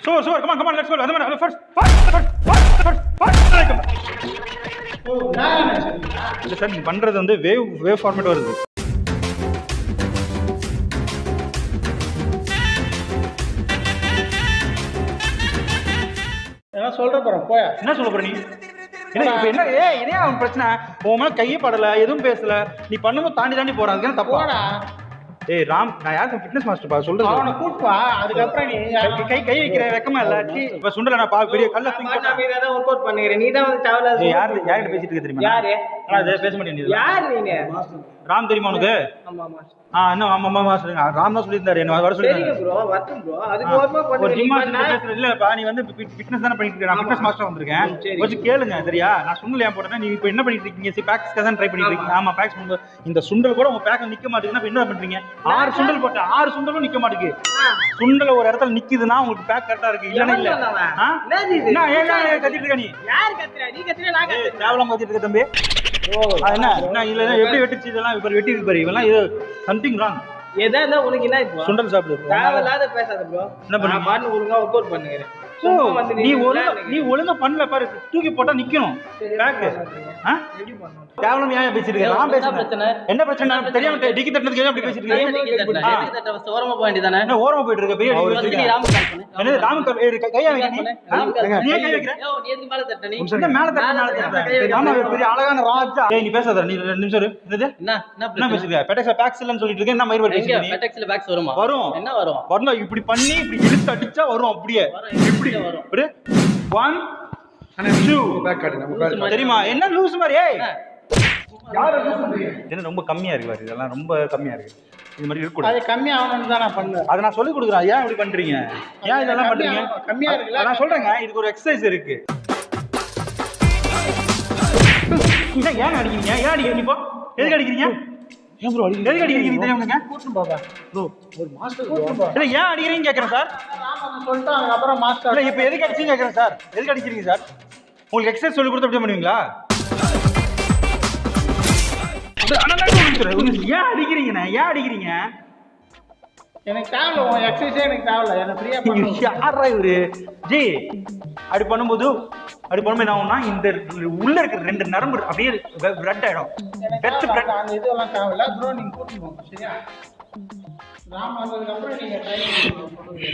Come on, let's go. First. இல்ல sir நீங்க பண்றது வந்து வேவ் ஃபார்மேட் வருது. என்ன சொல்ற போற போய் என்ன சொல்ல போற நீ? என்ன இதே அவன் பிரச்சனை. உன் மேல கையே படல, எதுவும் பேசல, நீ பண்ணும்போது தாண்டி போற. அதுக்கு தப்பா? ஏய் ராம், நான் யாருக்கு ஃபிட்னஸ் மாஸ்டர் பா சொல்றது. அவனை கூட்டுவா, அதுக்கப்புறம் நீ கை வைக்கிற வெக்கமா இல்ல. இப்ப சுண்டல நான் பா பெரிய கல்ல தூக்கி போட்டா நீ தான் வொர்க் அவுட் பண்ணுகிற. நீ தான் வந்து தேவல. யார்கிட்ட பேசிட்டு இருக்க தெரியுமா? யாரு? அத பேச மாட்டேன். யார் நீங்க? ராம் தெரியுமா உனக்கு? ஆமா மாஸ்டர். ஆமா சொல்லுங்க. ராம் தான் சொல்லியிருந்தாரு என்ன வர சொல்லி. சரிங்க ப்ரோ, வரட்டும் ப்ரோ. அதுக்கு ஓரமா பண்ணு. இல்லப்பா நீ வந்து ஃபிட்னஸ் தான பண்ணிட்டு இருக்க. நான் ஃபிட்னஸ் மாஸ்டர் வந்திருக்கேன். கொஞ்சம் கேளுங்க சரியா? நான் சுண்டல் ஏன் போட்டேன்னா நீ இப்போ என்ன பண்ணிட்டு இருக்கீங்க? பேக்ஸ் தான் ட்ரை பண்ணிட்டு இருக்கீங்க. ஆமா பேக்ஸ் பண்ணும்போது இந்த சுண்டல் கூட உங்க பேக்ல நிக்க மாட்டேங்குதுன்னா என்ன பண்றீங்க? 6 சுண்டல் போட்டேன், 6 சுண்டலும் நிக்க மாட்டேங்குது. சுண்டல் ஒரு இடத்துல நிக்குதுன்னா உங்களுக்கு பேக் கரெக்டா இருக்கு. இல்லன்னா இல்ல. நான் ஏன் கத்திட்டு இருக்க? நீ யார் கத்துற? நீ கத்துற நான் கத்துறேன். தேவலாம் கத்திட்டு இருக்க தம்பி. என்ன இல்ல எப்படி வெட்டிச்சு இதெல்லாம் இப்ப வெட்டி இருக்கு பாரு. இவெல்லாம் ஏதோ சம்திங் ராங். ஏதா உனக்கு என்ன இப்போ? சுண்டல் சாப்பிடு. தேவையில்லாத பேசாத ப்ரோ. என்ன பண்ண பாட்டு ஒழுங்கா வொர்க் அவுட் பண்ணுங்க. நீ ஒழுங்கா பண்ணல பாரு. தூக்கி போட்டா நிக்கணும் பேக். எப்படி பண்ணனும்? தேவலாம் ஏன் பேசிட்டு இருக்க? நான் பேசுறேன். என்ன பிரச்சனை? தெரியாம டிக்கி தட்டனதுக்கு ஏன் அப்படி பேசிட்டு இருக்க? டிக்கி தட்ட ஓரமா போய் வேண்டியதானே. என்ன ஓரமா போயிட்டு இருக்க? பெரிய ராம் கால் பண்ணு. என்ன ராம் கையா வைக்க நீ? நீ கை வைக்கற? நீ எதுக்கு மேல தட்ட? நீ என்ன மேல தட்ட? ஆமா பெரிய அழகான ராஜா. ஏய் நீ பேசாத. நீ 2 நிமிஷம் இரு. என்ன பேசுற? பெட்டெக்ஸ்ல பேக்ஸ் இல்லன்னு சொல்லிட்டு இருக்க. என்ன மயிர் வர பேசுற நீ? பெட்டெக்ஸ்ல பேக்ஸ் வருமா? வரும். என்ன வரும்? வரணும். இப்படி பண்ணி இப்படி இழுத்து அடிச்சா வரும். அப்படியே இப்படி வரும். அப்படியே 1 2 பேக் காட்டு. நம்ம தெரியுமா? என்ன லூஸ் மாதிரி? ஏய் யார லூஸ் பண்றீங்க? என்ன ரொம்ப கம்மியா இருக்கு பாரு. இதெல்லாம் ரொம்ப கம்மியா இருக்கு. இது மாதிரி இருக்க கூடாது. அது கம்மி ஆவணும்னு தான் நான் பண்ணேன். அத நான் சொல்லி கொடுக்குறேன். ஏன் இப்படி பண்றீங்க? ஏன் இதெல்லாம் பண்றீங்க? கம்மியா இருக்குல. நான் சொல்றேங்க இதுக்கு ஒரு எக்சர்சைஸ் இருக்கு. இத ஏன் அடிக்கிறீங்க? ஏன் அடிக்கிறீங்க? நீ போ. எதுக்கு அடிக்கிறீங்க? ஏன் ப்ரோ அடிக்கிறீங்க? எதுக்கு அடிக்கிறீங்க தெரியுமாங்க? கூட்டும் பாப்பா. ப்ரோ ஒரு மாஸ்டர் கூட்டும் பா. இல்ல ஏன் அடிக்கிறீங்க கேக்குறேன் சார். நான் சொல்லிட்டேன் அதுக்கு அப்புறம் மாஸ்டர். இல்ல இப்போ எதுக்கு அடிச்சீங்க கேக்குறேன் சார். எதுக்கு அடிக்கிறீங்க சார்? உங்களுக்கு எக்சர்சைஸ் சொல்லி கொடுத்து அப்படியே பண்ணுவீங்களா? ஏன் அடிக்கிறீங்கண்ணே? ஏன் அடிக்கிறீங்க? எனக்கு தேவையில்ல. உன் எக்ஸசைஸே எனக்கு தேவையில்ல. எனக்கு ஃப்ரீயா பண்ணு. யாரா இவரு? ஜி அப்படி பண்ணும்போது என்ன ஆகும்னா இந்த உள்ள இருக்கிற 2 நரம்பு அப்படியே பிளட் ஆயிடும். Best blood. அந்த இதெல்லாம் தேவையில்ல ப்ரோ. நீங்க கூட்டிட்டு போங்க சரியா? ராம் வந்ததுக்கு அப்புறம் நீங்க ட்ரை பண்ணுங்க.